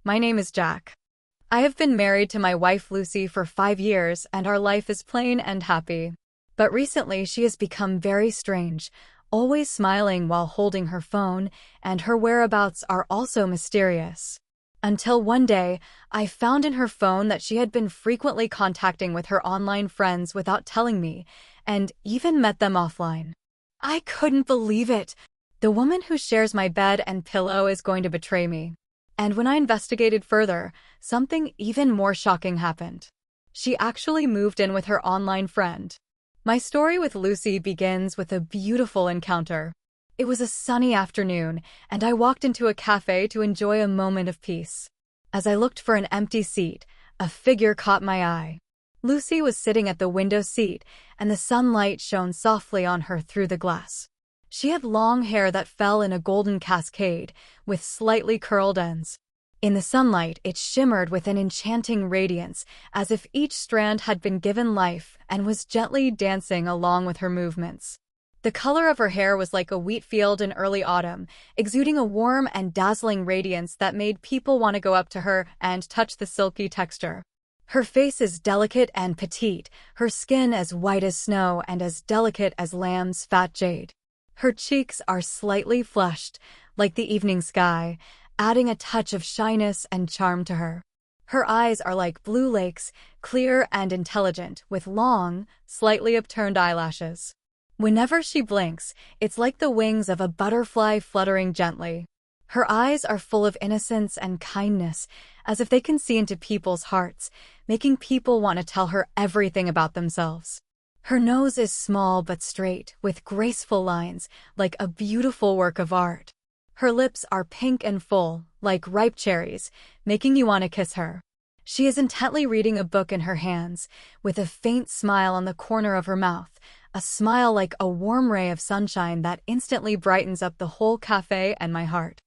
my name is Jack. I have been married to my wife Lucy for 5 years and our life is plain and happy. But recently she has become very strange, always smiling while holding her phone, and her whereabouts are also mysterious. Until one day, I found in her phone that she had been frequently contacting with her online friends without telling me, and even met them offline. I couldn't believe it. The woman who shares my bed and pillow is going to betray me. And when I investigated further, something even more shocking happened. She actually moved in with her online friend. My story with Lucy begins with a beautiful encounter. It was a sunny afternoon, and I walked into a cafe to enjoy a moment of peace. As I looked for an empty seat, a figure caught my eye. Lucy was sitting at the window seat, and the sunlight shone softly on her through the glass. She had long hair that fell in a golden cascade, with slightly curled ends. In the sunlight, it shimmered with an enchanting radiance, as if each strand had been given life and was gently dancing along with her movements. The color of her hair was like a wheat field in early autumn, exuding a warm and dazzling radiance that made people want to go up to her and touch the silky texture. Her face is delicate and petite, her skin as white as snow and as delicate as lamb's fat jade. Her cheeks are slightly flushed, like the evening sky, adding a touch of shyness and charm to her. Her eyes are like blue lakes, clear and intelligent, with long, slightly upturned eyelashes. Whenever she blinks, it's like the wings of a butterfly fluttering gently. Her eyes are full of innocence and kindness, as if they can see into people's hearts, making people want to tell her everything about themselves. Her nose is small but straight, with graceful lines, like a beautiful work of art. Her lips are pink and full, like ripe cherries, making you want to kiss her. She is intently reading a book in her hands, with a faint smile on the corner of her mouth, a smile like a warm ray of sunshine that instantly brightens up the whole cafe and my heart.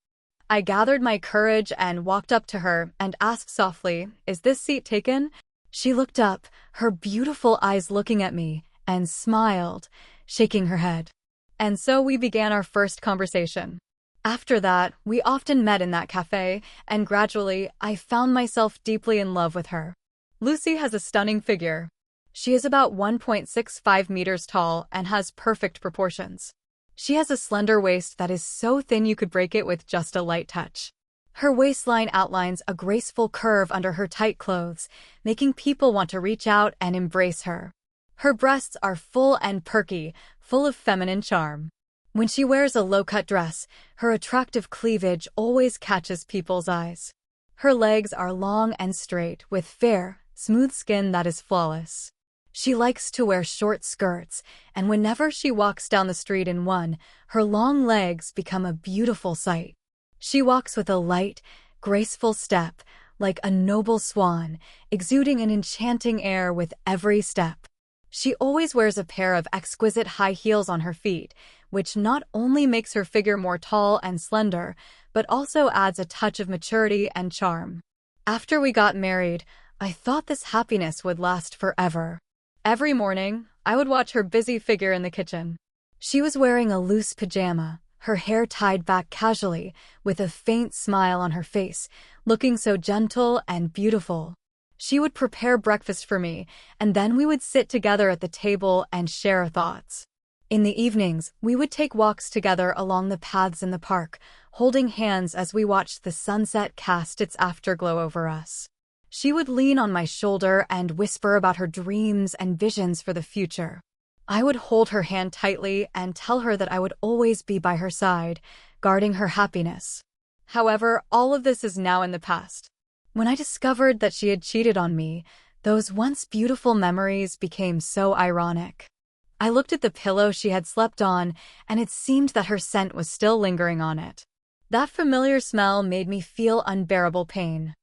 I gathered my courage and walked up to her and asked softly, "Is this seat taken?" She looked up, her beautiful eyes looking at me, and smiled, shaking her head. And so we began our first conversation. After that, we often met in that cafe, and gradually, I found myself deeply in love with her. Lucy has a stunning figure. She is about 1.65 meters tall and has perfect proportions. She has a slender waist that is so thin you could break it with just a light touch. Her waistline outlines a graceful curve under her tight clothes, making people want to reach out and embrace her. Her breasts are full and perky, full of feminine charm. When she wears a low-cut dress, her attractive cleavage always catches people's eyes. Her legs are long and straight, with fair, smooth skin that is flawless. She likes to wear short skirts, and whenever she walks down the street in one, her long legs become a beautiful sight. She walks with a light, graceful step, like a noble swan, exuding an enchanting air with every step. She always wears a pair of exquisite high heels on her feet, which not only makes her figure more tall and slender, but also adds a touch of maturity and charm. After we got married, I thought this happiness would last forever. Every morning, I would watch her busy figure in the kitchen. She was wearing a loose pajama, her hair tied back casually, with a faint smile on her face, looking so gentle and beautiful. She would prepare breakfast for me, and then we would sit together at the table and share our thoughts. In the evenings, we would take walks together along the paths in the park, holding hands as we watched the sunset cast its afterglow over us. She would lean on my shoulder and whisper about her dreams and visions for the future. I would hold her hand tightly and tell her that I would always be by her side, guarding her happiness. However, all of this is now in the past. When I discovered that she had cheated on me, those once beautiful memories became so ironic. I looked at the pillow she had slept on, and it seemed that her scent was still lingering on it. That familiar smell made me feel unbearable pain.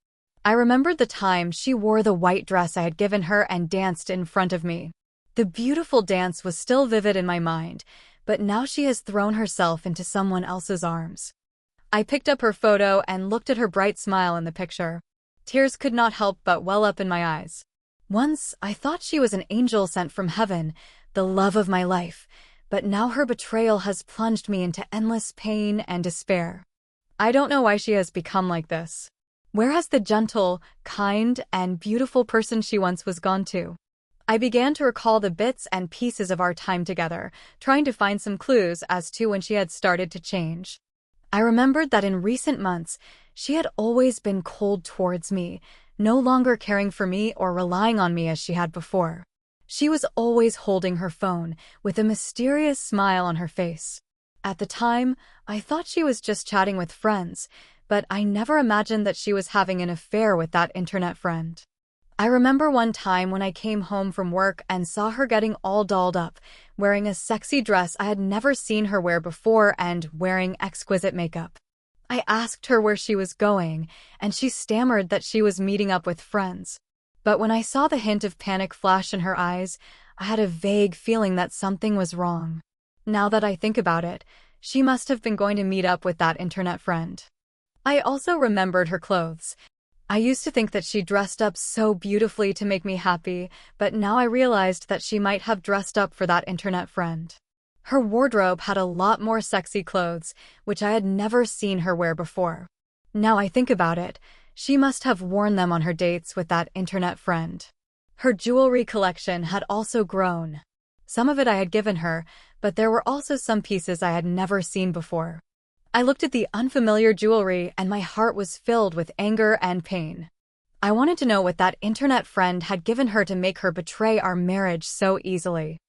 I remembered the time she wore the white dress I had given her and danced in front of me. The beautiful dance was still vivid in my mind, but now she has thrown herself into someone else's arms. I picked up her photo and looked at her bright smile in the picture. Tears could not help but well up in my eyes. Once, I thought she was an angel sent from heaven, the love of my life, but now her betrayal has plunged me into endless pain and despair. I don't know why she has become like this. Where has the gentle, kind, and beautiful person she once was gone to? I began to recall the bits and pieces of our time together, trying to find some clues as to when she had started to change. I remembered that in recent months, she had always been cold towards me, no longer caring for me or relying on me as she had before. She was always holding her phone, with a mysterious smile on her face. At the time, I thought she was just chatting with friends, but I never imagined that she was having an affair with that internet friend. I remember one time when I came home from work and saw her getting all dolled up, wearing a sexy dress I had never seen her wear before and wearing exquisite makeup. I asked her where she was going, and she stammered that she was meeting up with friends. But when I saw the hint of panic flash in her eyes, I had a vague feeling that something was wrong. Now that I think about it, she must have been going to meet up with that internet friend. I also remembered her clothes. I used to think that she dressed up so beautifully to make me happy, but now I realized that she might have dressed up for that internet friend. Her wardrobe had a lot more sexy clothes, which I had never seen her wear before. Now I think about it, she must have worn them on her dates with that internet friend. Her jewelry collection had also grown. Some of it I had given her, but there were also some pieces I had never seen before. I looked at the unfamiliar jewelry and my heart was filled with anger and pain. I wanted to know what that internet friend had given her to make her betray our marriage so easily.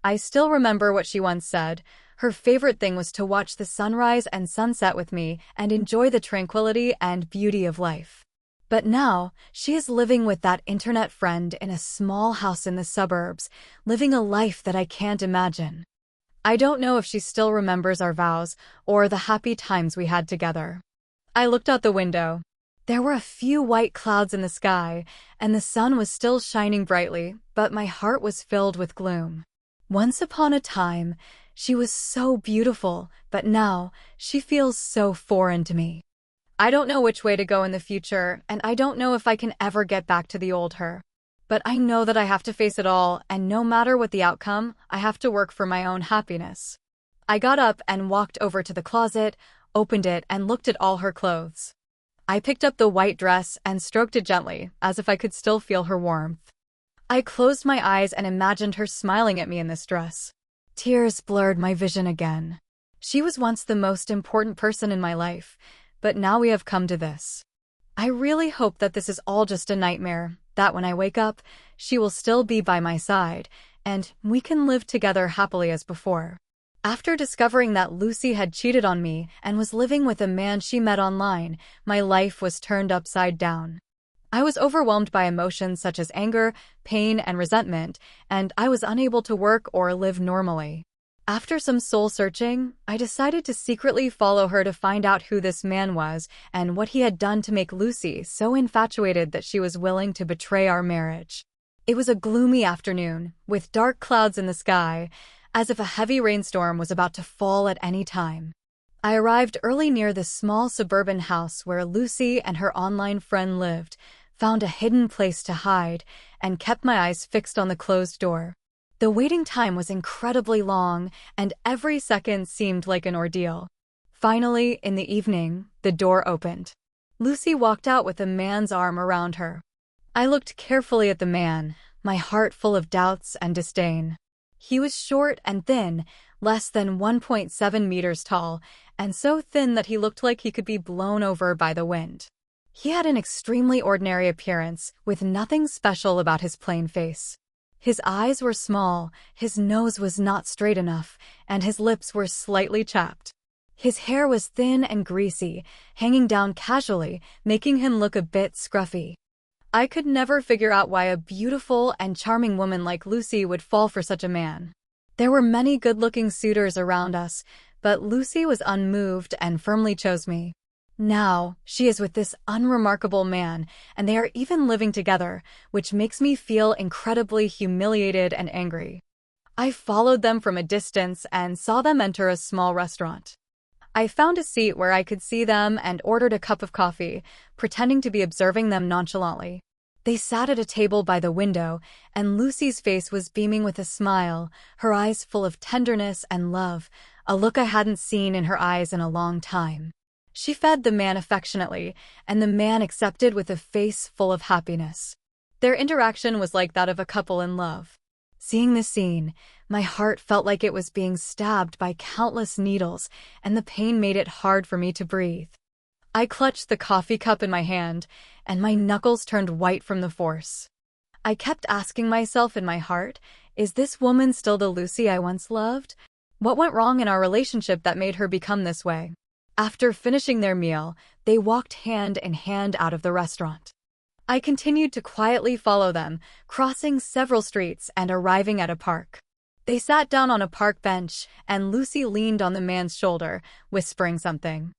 I still remember what she once said. Her favorite thing was to watch the sunrise and sunset with me and enjoy the tranquility and beauty of life. But now, she is living with that internet friend in a small house in the suburbs, living a life that I can't imagine. I don't know if she still remembers our vows or the happy times we had together. I looked out the window. There were a few white clouds in the sky, and the sun was still shining brightly, but my heart was filled with gloom. Once upon a time, she was so beautiful, but now she feels so foreign to me. I don't know which way to go in the future, and I don't know if I can ever get back to the old her. But I know that I have to face it all, and no matter what the outcome, I have to work for my own happiness. I got up and walked over to the closet, opened it, and looked at all her clothes. I picked up the white dress and stroked it gently, as if I could still feel her warmth. I closed my eyes and imagined her smiling at me in this dress. Tears blurred my vision again. She was once the most important person in my life, but now we have come to this. I really hope that this is all just a nightmare, that when I wake up, she will still be by my side, and we can live together happily as before. After discovering that Lucy had cheated on me and was living with a man she met online, my life was turned upside down. I was overwhelmed by emotions such as anger, pain, and resentment, and I was unable to work or live normally. After some soul-searching, I decided to secretly follow her to find out who this man was and what he had done to make Lucy so infatuated that she was willing to betray our marriage. It was a gloomy afternoon, with dark clouds in the sky, as if a heavy rainstorm was about to fall at any time. I arrived early near the small suburban house where Lucy and her online friend lived, found a hidden place to hide, and kept my eyes fixed on the closed door. The waiting time was incredibly long, and every second seemed like an ordeal. Finally, in the evening, the door opened. Lucy walked out with a man's arm around her. I looked carefully at the man, my heart full of doubts and disdain. He was short and thin, less than 1.7 meters tall, and so thin that he looked like he could be blown over by the wind. He had an extremely ordinary appearance, with nothing special about his plain face. His eyes were small, his nose was not straight enough, and his lips were slightly chapped. His hair was thin and greasy, hanging down casually, making him look a bit scruffy. I could never figure out why a beautiful and charming woman like Lucy would fall for such a man. There were many good-looking suitors around us, but Lucy was unmoved and firmly chose me. Now, she is with this unremarkable man, and they are even living together, which makes me feel incredibly humiliated and angry. I followed them from a distance and saw them enter a small restaurant. I found a seat where I could see them and ordered a cup of coffee, pretending to be observing them nonchalantly. They sat at a table by the window, and Lucy's face was beaming with a smile, her eyes full of tenderness and love, a look I hadn't seen in her eyes in a long time. She fed the man affectionately, and the man accepted with a face full of happiness. Their interaction was like that of a couple in love. Seeing this scene, my heart felt like it was being stabbed by countless needles, and the pain made it hard for me to breathe. I clutched the coffee cup in my hand, and my knuckles turned white from the force. I kept asking myself in my heart, is this woman still the Lucy I once loved? What went wrong in our relationship that made her become this way? After finishing their meal, they walked hand in hand out of the restaurant. I continued to quietly follow them, crossing several streets and arriving at a park. They sat down on a park bench, and Lucy leaned on the man's shoulder, whispering something.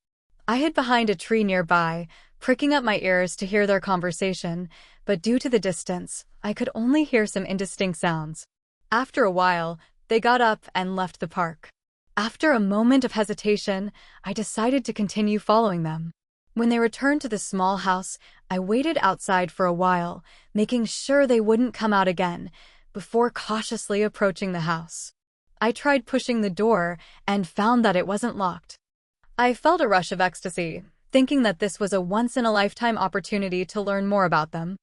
I hid behind a tree nearby, pricking up my ears to hear their conversation, but due to the distance, I could only hear some indistinct sounds. After a while, they got up and left the park. After a moment of hesitation, I decided to continue following them. When they returned to the small house, I waited outside for a while, making sure they wouldn't come out again, before cautiously approaching the house. I tried pushing the door and found that it wasn't locked. I felt a rush of ecstasy, thinking that this was a once-in-a-lifetime opportunity to learn more about them.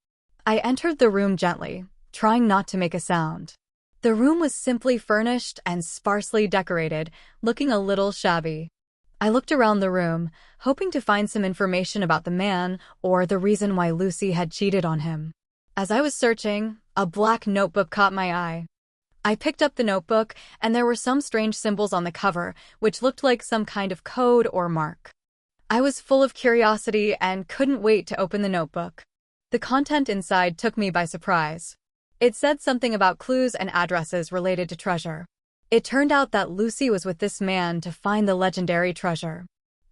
I entered the room gently, trying not to make a sound. The room was simply furnished and sparsely decorated, looking a little shabby. I looked around the room, hoping to find some information about the man or the reason why Lucy had cheated on him. As I was searching, a black notebook caught my eye. I picked up the notebook, and there were some strange symbols on the cover, which looked like some kind of code or mark. I was full of curiosity and couldn't wait to open the notebook. The content inside took me by surprise. It said something about clues and addresses related to treasure. It turned out that Lucy was with this man to find the legendary treasure.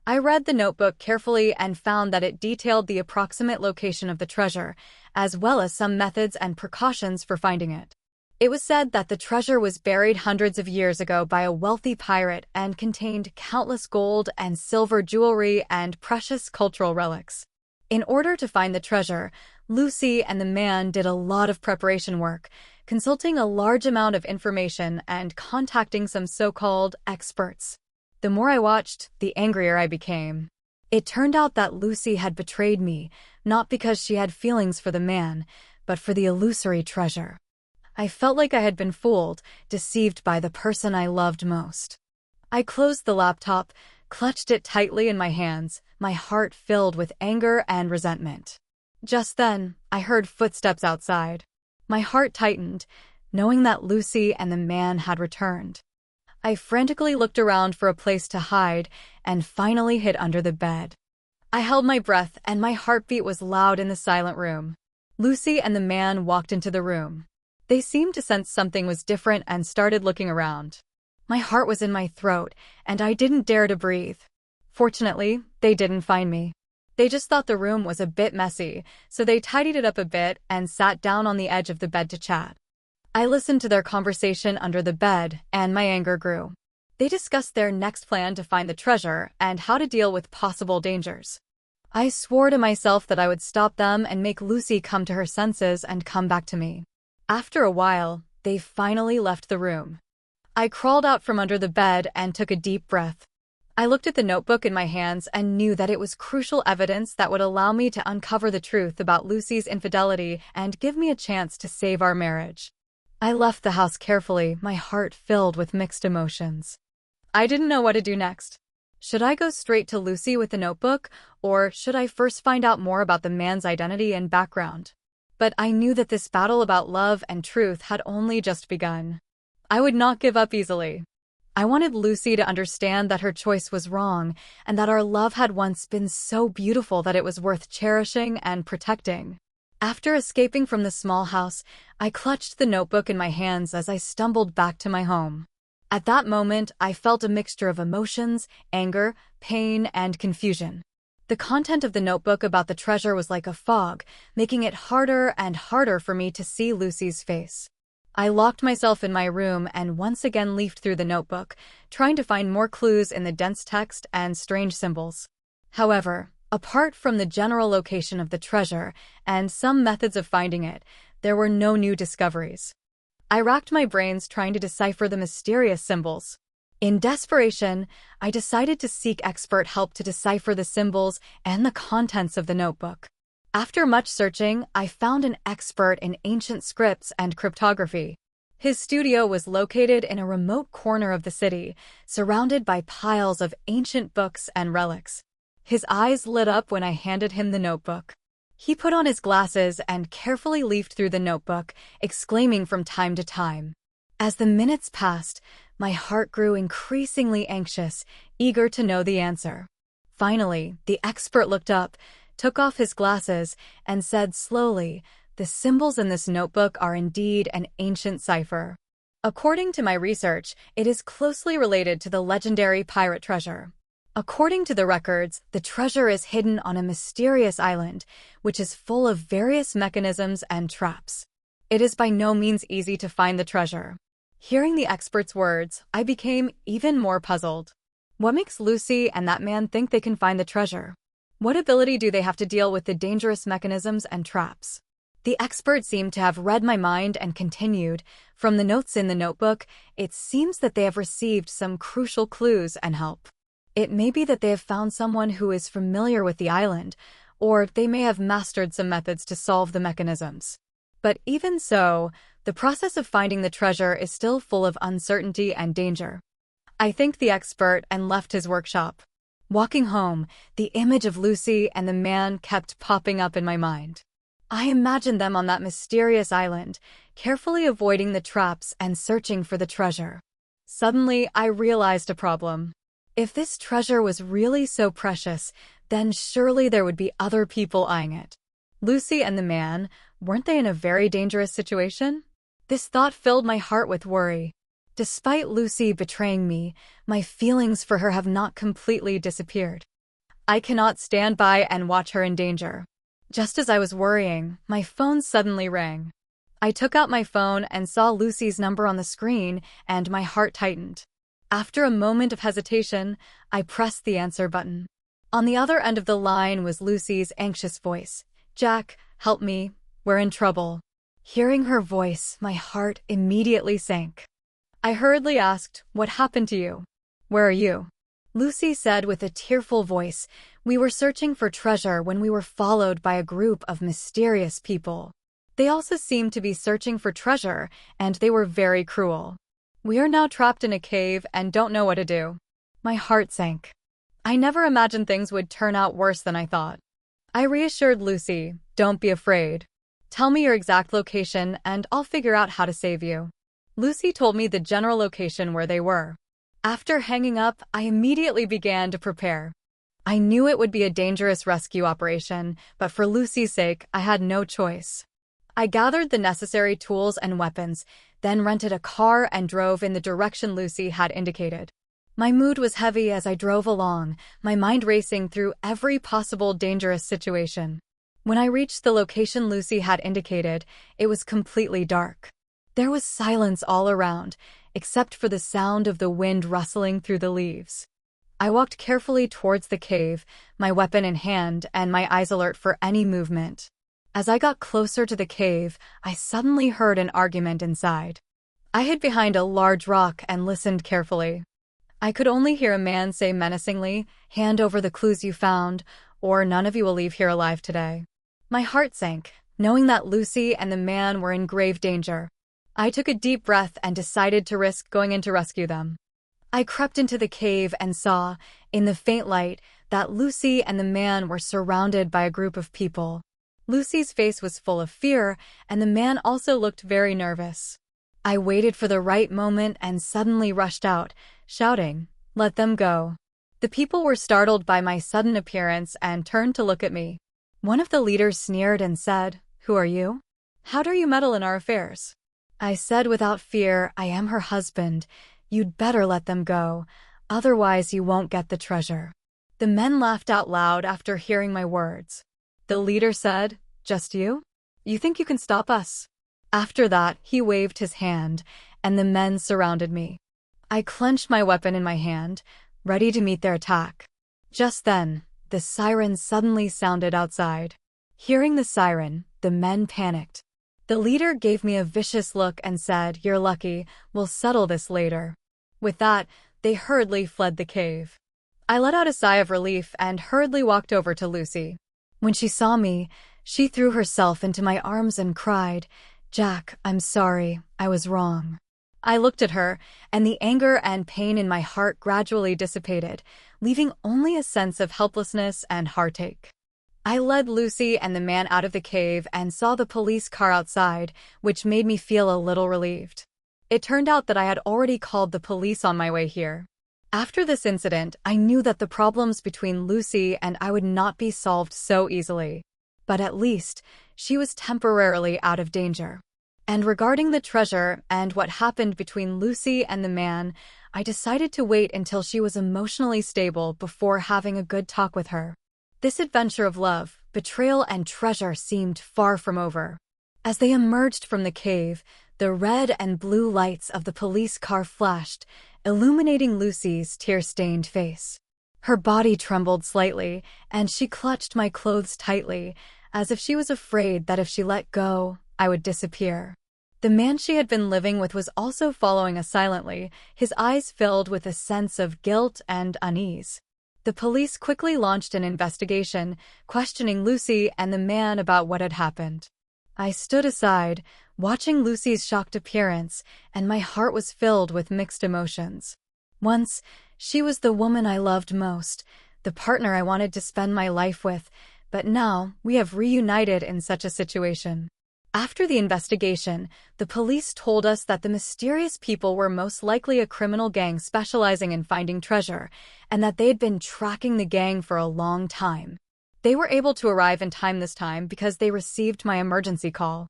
I read the notebook carefully and found that it detailed the approximate location of the treasure, as well as some methods and precautions for finding it. It was said that the treasure was buried hundreds of years ago by a wealthy pirate and contained countless gold and silver jewelry and precious cultural relics. In order to find the treasure, Lucy and the man did a lot of preparation work, consulting a large amount of information and contacting some so-called experts. The more I watched, the angrier I became. It turned out that Lucy had betrayed me, not because she had feelings for the man, but for the illusory treasure. I felt like I had been fooled, deceived by the person I loved most. I closed the laptop, clutched it tightly in my hands, my heart filled with anger and resentment. Just then, I heard footsteps outside. My heart tightened, knowing that Lucy and the man had returned. I frantically looked around for a place to hide and finally hid under the bed. I held my breath and my heartbeat was loud in the silent room. Lucy and the man walked into the room. They seemed to sense something was different and started looking around. My heart was in my throat, and I didn't dare to breathe. Fortunately, they didn't find me. They just thought the room was a bit messy, so they tidied it up a bit and sat down on the edge of the bed to chat. I listened to their conversation under the bed, and my anger grew. They discussed their next plan to find the treasure and how to deal with possible dangers. I swore to myself that I would stop them and make Lucy come to her senses and come back to me. After a while, they finally left the room. I crawled out from under the bed and took a deep breath. I looked at the notebook in my hands and knew that it was crucial evidence that would allow me to uncover the truth about Lucy's infidelity and give me a chance to save our marriage. I left the house carefully, my heart filled with mixed emotions. I didn't know what to do next. Should I go straight to Lucy with the notebook, or should I first find out more about the man's identity and background? But I knew that this battle about love and truth had only just begun. I would not give up easily. I wanted Lucy to understand that her choice was wrong, and that our love had once been so beautiful that it was worth cherishing and protecting. After escaping from the small house, I clutched the notebook in my hands as I stumbled back to my home. At that moment, I felt a mixture of emotions, anger, pain, and confusion. The content of the notebook about the treasure was like a fog, making it harder and harder for me to see Lucy's face. I locked myself in my room and once again leafed through the notebook, trying to find more clues in the dense text and strange symbols. However, apart from the general location of the treasure and some methods of finding it, there were no new discoveries. I racked my brains trying to decipher the mysterious symbols. In desperation, I decided to seek expert help to decipher the symbols and the contents of the notebook. After much searching, I found an expert in ancient scripts and cryptography. His studio was located in a remote corner of the city, surrounded by piles of ancient books and relics. His eyes lit up when I handed him the notebook. He put on his glasses and carefully leafed through the notebook, exclaiming from time to time. As the minutes passed, my heart grew increasingly anxious, eager to know the answer. Finally, the expert looked up, took off his glasses, and said slowly, "The symbols in this notebook are indeed an ancient cipher. According to my research, it is closely related to the legendary pirate treasure. According to the records, the treasure is hidden on a mysterious island, which is full of various mechanisms and traps. It is by no means easy to find the treasure." Hearing the expert's words, I became even more puzzled. What makes Lucy and that man think they can find the treasure? What ability do they have to deal with the dangerous mechanisms and traps? The expert seemed to have read my mind and continued, "From the notes in the notebook, it seems that they have received some crucial clues and help. It may be that they have found someone who is familiar with the island, or they may have mastered some methods to solve the mechanisms. But even so, the process of finding the treasure is still full of uncertainty and danger." I thanked the expert and left his workshop. Walking home, the image of Lucy and the man kept popping up in my mind. I imagined them on that mysterious island, carefully avoiding the traps and searching for the treasure. Suddenly, I realized a problem. If this treasure was really so precious, then surely there would be other people eyeing it. Lucy and the man, weren't they in a very dangerous situation? This thought filled my heart with worry. Despite Lucy betraying me, my feelings for her have not completely disappeared. I cannot stand by and watch her in danger. Just as I was worrying, my phone suddenly rang. I took out my phone and saw Lucy's number on the screen, and my heart tightened. After a moment of hesitation, I pressed the answer button. On the other end of the line was Lucy's anxious voice. "Jack, help me. We're in trouble." Hearing her voice, my heart immediately sank. I hurriedly asked, "What happened to you? Where are you?" Lucy said with a tearful voice, "We were searching for treasure when we were followed by a group of mysterious people. They also seemed to be searching for treasure, and they were very cruel. We are now trapped in a cave and don't know what to do." My heart sank. I never imagined things would turn out worse than I thought. I reassured Lucy, "Don't be afraid. Tell me your exact location and I'll figure out how to save you." Lucy told me the general location where they were. After hanging up, I immediately began to prepare. I knew it would be a dangerous rescue operation, but for Lucy's sake, I had no choice. I gathered the necessary tools and weapons, then rented a car and drove in the direction Lucy had indicated. My mood was heavy as I drove along, my mind racing through every possible dangerous situation. When I reached the location Lucy had indicated, it was completely dark. There was silence all around, except for the sound of the wind rustling through the leaves. I walked carefully towards the cave, my weapon in hand and my eyes alert for any movement. As I got closer to the cave, I suddenly heard an argument inside. I hid behind a large rock and listened carefully. I could only hear a man say menacingly, "Hand over the clues you found, or none of you will leave here alive today." My heart sank, knowing that Lucy and the man were in grave danger. I took a deep breath and decided to risk going in to rescue them. I crept into the cave and saw, in the faint light, that Lucy and the man were surrounded by a group of people. Lucy's face was full of fear, and the man also looked very nervous. I waited for the right moment and suddenly rushed out, shouting, "Let them go." The people were startled by my sudden appearance and turned to look at me. One of the leaders sneered and said, "Who are you? How dare you meddle in our affairs?" I said without fear, "I am her husband. You'd better let them go, otherwise you won't get the treasure." The men laughed out loud after hearing my words. The leader said, "Just you? You think you can stop us?" After that, he waved his hand, and the men surrounded me. I clenched my weapon in my hand, ready to meet their attack. Just then, the siren suddenly sounded outside. Hearing the siren, the men panicked. The leader gave me a vicious look and said, "You're lucky, we'll settle this later." With that, they hurriedly fled the cave. I let out a sigh of relief and hurriedly walked over to Lucy. When she saw me, she threw herself into my arms and cried, "Jack, I'm sorry, I was wrong." I looked at her, and the anger and pain in my heart gradually dissipated, leaving only a sense of helplessness and heartache. I led Lucy and the man out of the cave and saw the police car outside, which made me feel a little relieved. It turned out that I had already called the police on my way here. After this incident, I knew that the problems between Lucy and I would not be solved so easily. But at least, she was temporarily out of danger. And regarding the treasure and what happened between Lucy and the man, I decided to wait until she was emotionally stable before having a good talk with her. This adventure of love, betrayal, and treasure seemed far from over. As they emerged from the cave, the red and blue lights of the police car flashed, illuminating Lucy's tear-stained face. Her body trembled slightly, and she clutched my clothes tightly, as if she was afraid that if she let go, I would disappear. The man she had been living with was also following us silently, his eyes filled with a sense of guilt and unease. The police quickly launched an investigation, questioning Lucy and the man about what had happened. I stood aside, watching Lucy's shocked appearance, and my heart was filled with mixed emotions. Once, she was the woman I loved most, the partner I wanted to spend my life with, but now we have reunited in such a situation. After the investigation, the police told us that the mysterious people were most likely a criminal gang specializing in finding treasure, and that they had been tracking the gang for a long time. They were able to arrive in time this time because they received my emergency call.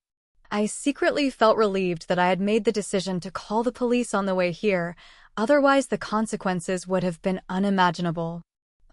I secretly felt relieved that I had made the decision to call the police on the way here, otherwise the consequences would have been unimaginable.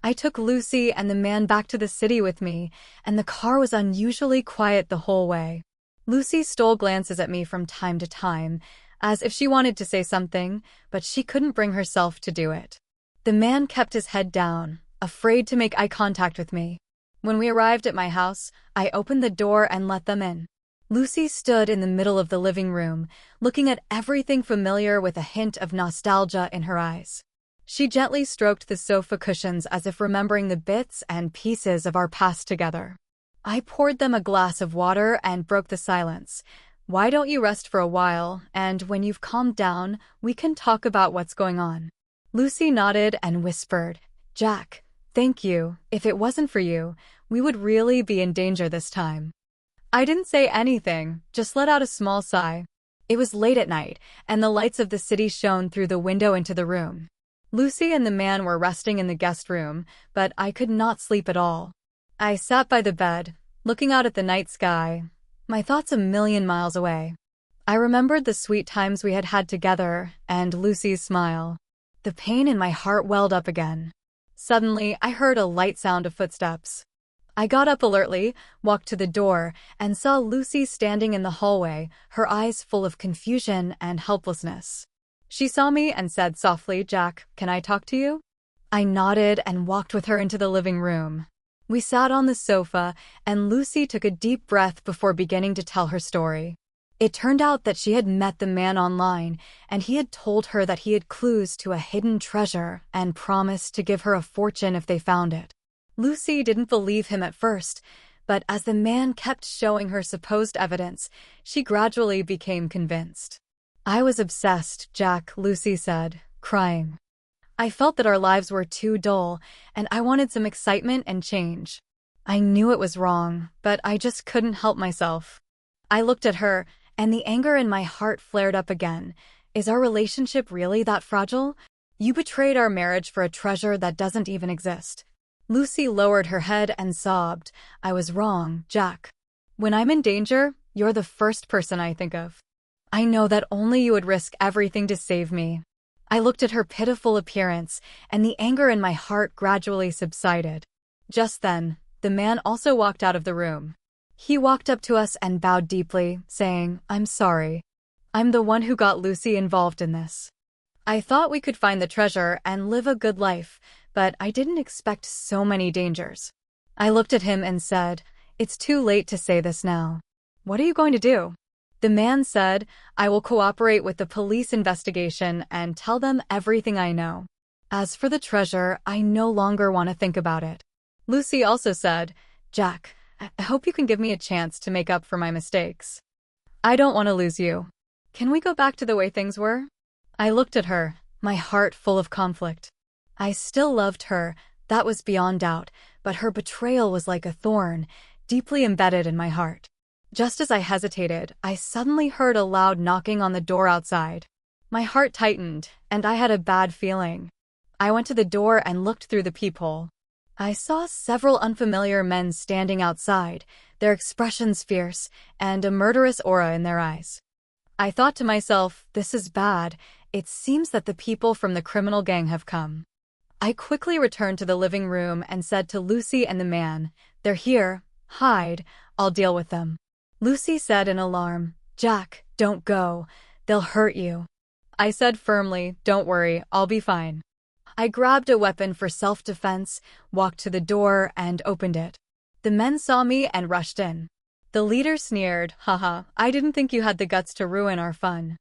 I took Lucy and the man back to the city with me, and the car was unusually quiet the whole way. Lucy stole glances at me from time to time, as if she wanted to say something, but she couldn't bring herself to do it. The man kept his head down, afraid to make eye contact with me. When we arrived at my house, I opened the door and let them in. Lucy stood in the middle of the living room, looking at everything familiar with a hint of nostalgia in her eyes. She gently stroked the sofa cushions as if remembering the bits and pieces of our past together. I poured them a glass of water and broke the silence. "Why don't you rest for a while, and when you've calmed down, we can talk about what's going on?" Lucy nodded and whispered, "Jack, thank you. If it wasn't for you, we would really be in danger this time." I didn't say anything, just let out a small sigh. It was late at night, and the lights of the city shone through the window into the room. Lucy and the man were resting in the guest room, but I could not sleep at all. I sat by the bed, looking out at the night sky, my thoughts a million miles away. I remembered the sweet times we had had together, and Lucy's smile. The pain in my heart welled up again. Suddenly, I heard a light sound of footsteps. I got up alertly, walked to the door, and saw Lucy standing in the hallway, her eyes full of confusion and helplessness. She saw me and said softly, "Jack, can I talk to you?" I nodded and walked with her into the living room. We sat on the sofa, and Lucy took a deep breath before beginning to tell her story. It turned out that she had met the man online, and he had told her that he had clues to a hidden treasure and promised to give her a fortune if they found it. Lucy didn't believe him at first, but as the man kept showing her supposed evidence, she gradually became convinced. "I was obsessed, Jack," Lucy said, crying. "I felt that our lives were too dull, and I wanted some excitement and change. I knew it was wrong, but I just couldn't help myself." I looked at her, and the anger in my heart flared up again. Is our relationship really that fragile? You betrayed our marriage for a treasure that doesn't even exist. Lucy lowered her head and sobbed. "I was wrong, Jack. When I'm in danger, you're the first person I think of. I know that only you would risk everything to save me." I looked at her pitiful appearance, and the anger in my heart gradually subsided. Just then, the man also walked out of the room. He walked up to us and bowed deeply, saying, "I'm sorry. I'm the one who got Lucy involved in this. I thought we could find the treasure and live a good life, but I didn't expect so many dangers." I looked at him and said, "It's too late to say this now. What are you going to do?" The man said, "I will cooperate with the police investigation and tell them everything I know. As for the treasure, I no longer want to think about it." Lucy also said, "Jack, I hope you can give me a chance to make up for my mistakes. I don't want to lose you. Can we go back to the way things were?" I looked at her, my heart full of conflict. I still loved her, that was beyond doubt, but her betrayal was like a thorn, deeply embedded in my heart. Just as I hesitated, I suddenly heard a loud knocking on the door outside. My heart tightened, and I had a bad feeling. I went to the door and looked through the peephole. I saw several unfamiliar men standing outside, their expressions fierce, and a murderous aura in their eyes. I thought to myself, this is bad. It seems that the people from the criminal gang have come. I quickly returned to the living room and said to Lucy and the man, "They're here. Hide. I'll deal with them." Lucy said in alarm, "Jack, don't go. They'll hurt you." I said firmly, "Don't worry, I'll be fine." I grabbed a weapon for self-defense, walked to the door, and opened it. The men saw me and rushed in. The leader sneered, "Haha, I didn't think you had the guts to ruin our fun."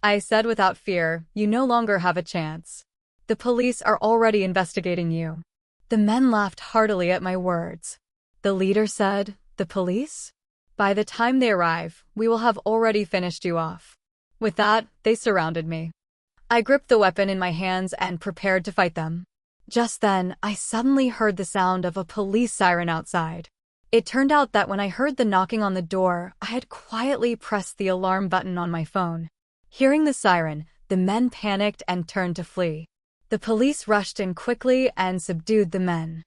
I said without fear, "You no longer have a chance. The police are already investigating you." The men laughed heartily at my words. The leader said, "The police? By the time they arrive, we will have already finished you off." With that, they surrounded me. I gripped the weapon in my hands and prepared to fight them. Just then, I suddenly heard the sound of a police siren outside. It turned out that when I heard the knocking on the door, I had quietly pressed the alarm button on my phone. Hearing the siren, the men panicked and turned to flee. The police rushed in quickly and subdued the men.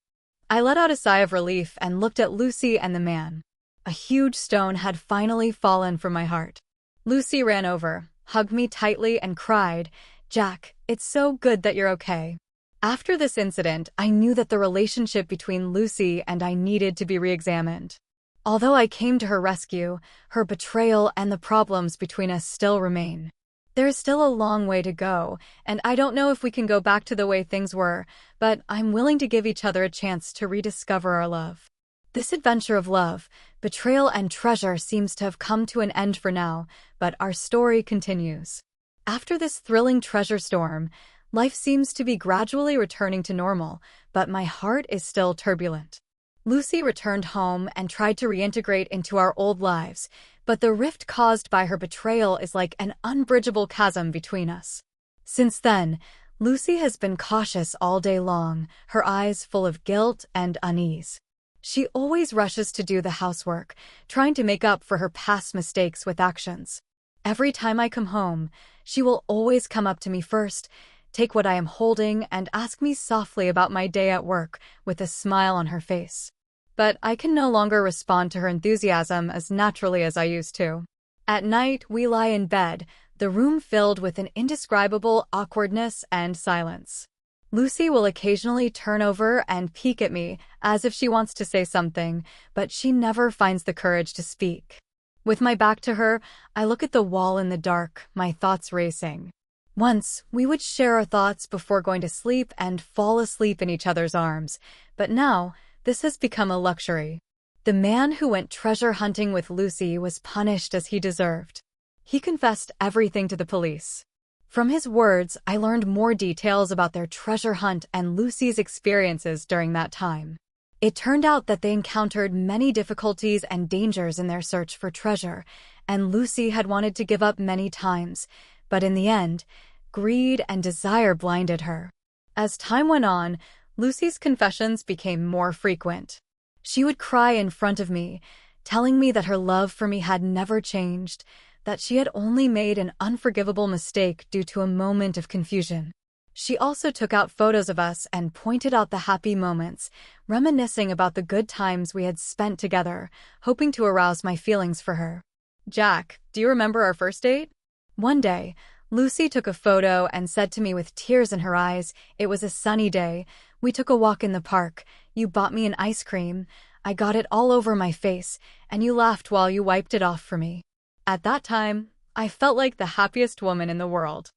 I let out a sigh of relief and looked at Lucy and the man. A huge stone had finally fallen from my heart. Lucy ran over, hugged me tightly, and cried, "Jack, it's so good that you're okay." After this incident, I knew that the relationship between Lucy and I needed to be re-examined. Although I came to her rescue, her betrayal and the problems between us still remain. There is still a long way to go, and I don't know if we can go back to the way things were, but I'm willing to give each other a chance to rediscover our love. This adventure of love, betrayal, and treasure seems to have come to an end for now, but our story continues. After this thrilling treasure storm, life seems to be gradually returning to normal, but my heart is still turbulent. Lucy returned home and tried to reintegrate into our old lives, but the rift caused by her betrayal is like an unbridgeable chasm between us. Since then, Lucy has been cautious all day long, her eyes full of guilt and unease. She always rushes to do the housework, trying to make up for her past mistakes with actions. Every time I come home, she will always come up to me first, take what I am holding, and ask me softly about my day at work with a smile on her face. But I can no longer respond to her enthusiasm as naturally as I used to. At night, we lie in bed, the room filled with an indescribable awkwardness and silence. Lucy will occasionally turn over and peek at me, as if she wants to say something, but she never finds the courage to speak. With my back to her, I look at the wall in the dark, my thoughts racing. Once, we would share our thoughts before going to sleep and fall asleep in each other's arms, but now, this has become a luxury. The man who went treasure hunting with Lucy was punished as he deserved. He confessed everything to the police. From his words, I learned more details about their treasure hunt and Lucy's experiences during that time. It turned out that they encountered many difficulties and dangers in their search for treasure, and Lucy had wanted to give up many times, but in the end, greed and desire blinded her. As time went on, Lucy's confessions became more frequent. She would cry in front of me, telling me that her love for me had never changed, that she had only made an unforgivable mistake due to a moment of confusion. She also took out photos of us and pointed out the happy moments, reminiscing about the good times we had spent together, hoping to arouse my feelings for her. "Jack, do you remember our first date?" One day, Lucy took a photo and said to me with tears in her eyes, "It was a sunny day. We took a walk in the park. You bought me an ice cream. I got it all over my face, and you laughed while you wiped it off for me." At that time, I felt like the happiest woman in the world.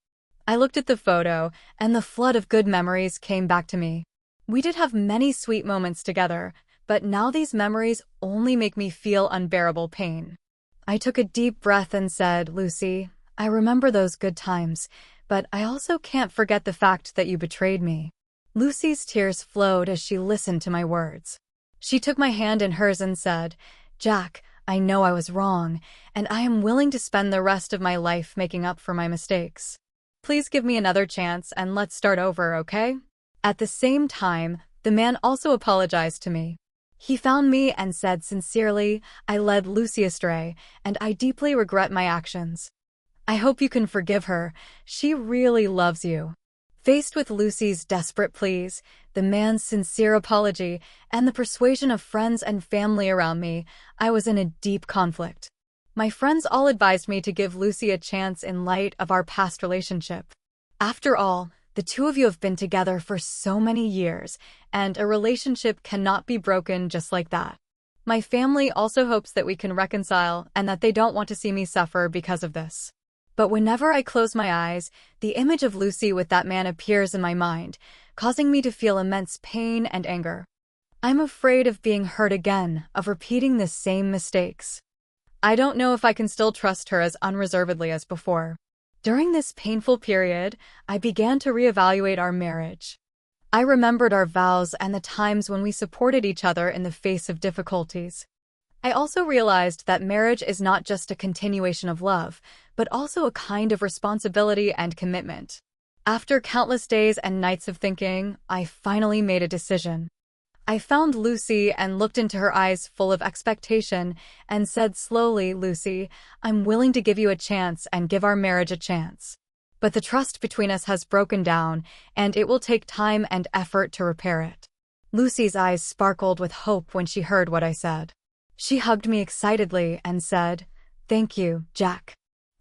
I looked at the photo, and the flood of good memories came back to me. We did have many sweet moments together, but now these memories only make me feel unbearable pain. I took a deep breath and said, "Lucy, I remember those good times, but I also can't forget the fact that you betrayed me." Lucy's tears flowed as she listened to my words. She took my hand in hers and said, "Jack, I know I was wrong, and I am willing to spend the rest of my life making up for my mistakes. Please give me another chance and let's start over, okay?" At the same time, the man also apologized to me. He found me and said sincerely, "I led Lucy astray, and I deeply regret my actions. I hope you can forgive her. She really loves you." Faced with Lucy's desperate pleas, the man's sincere apology, and the persuasion of friends and family around me, I was in a deep conflict. My friends all advised me to give Lucy a chance in light of our past relationship. After all, the two of you have been together for so many years, and a relationship cannot be broken just like that. My family also hopes that we can reconcile and that they don't want to see me suffer because of this. But whenever I close my eyes, the image of Lucy with that man appears in my mind, causing me to feel immense pain and anger. I'm afraid of being hurt again, of repeating the same mistakes. I don't know if I can still trust her as unreservedly as before. During this painful period, I began to reevaluate our marriage. I remembered our vows and the times when we supported each other in the face of difficulties. I also realized that marriage is not just a continuation of love, but also a kind of responsibility and commitment. After countless days and nights of thinking, I finally made a decision. I found Lucy and looked into her eyes full of expectation and said slowly, "Lucy, I'm willing to give you a chance and give our marriage a chance. But the trust between us has broken down, and it will take time and effort to repair it." Lucy's eyes sparkled with hope when she heard what I said. She hugged me excitedly and said, "Thank you, Jack.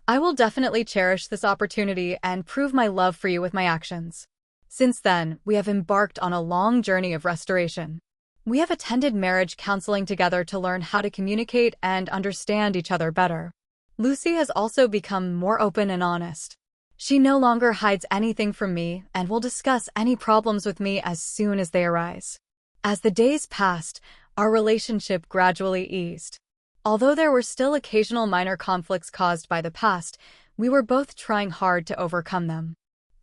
I will definitely cherish this opportunity and prove my love for you with my actions." Since then, we have embarked on a long journey of restoration. We have attended marriage counseling together to learn how to communicate and understand each other better. Lucy has also become more open and honest. She no longer hides anything from me and will discuss any problems with me as soon as they arise. As the days passed, our relationship gradually eased. Although there were still occasional minor conflicts caused by the past, we were both trying hard to overcome them.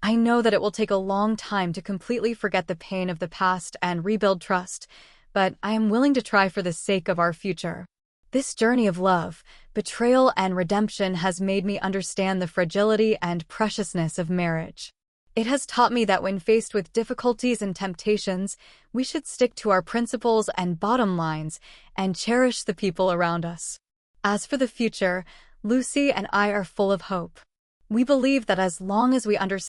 I know that it will take a long time to completely forget the pain of the past and rebuild trust, but I am willing to try for the sake of our future. This journey of love, betrayal, and redemption has made me understand the fragility and preciousness of marriage. It has taught me that when faced with difficulties and temptations, we should stick to our principles and bottom lines and cherish the people around us. As for the future, Lucy and I are full of hope. We believe that as long as we understand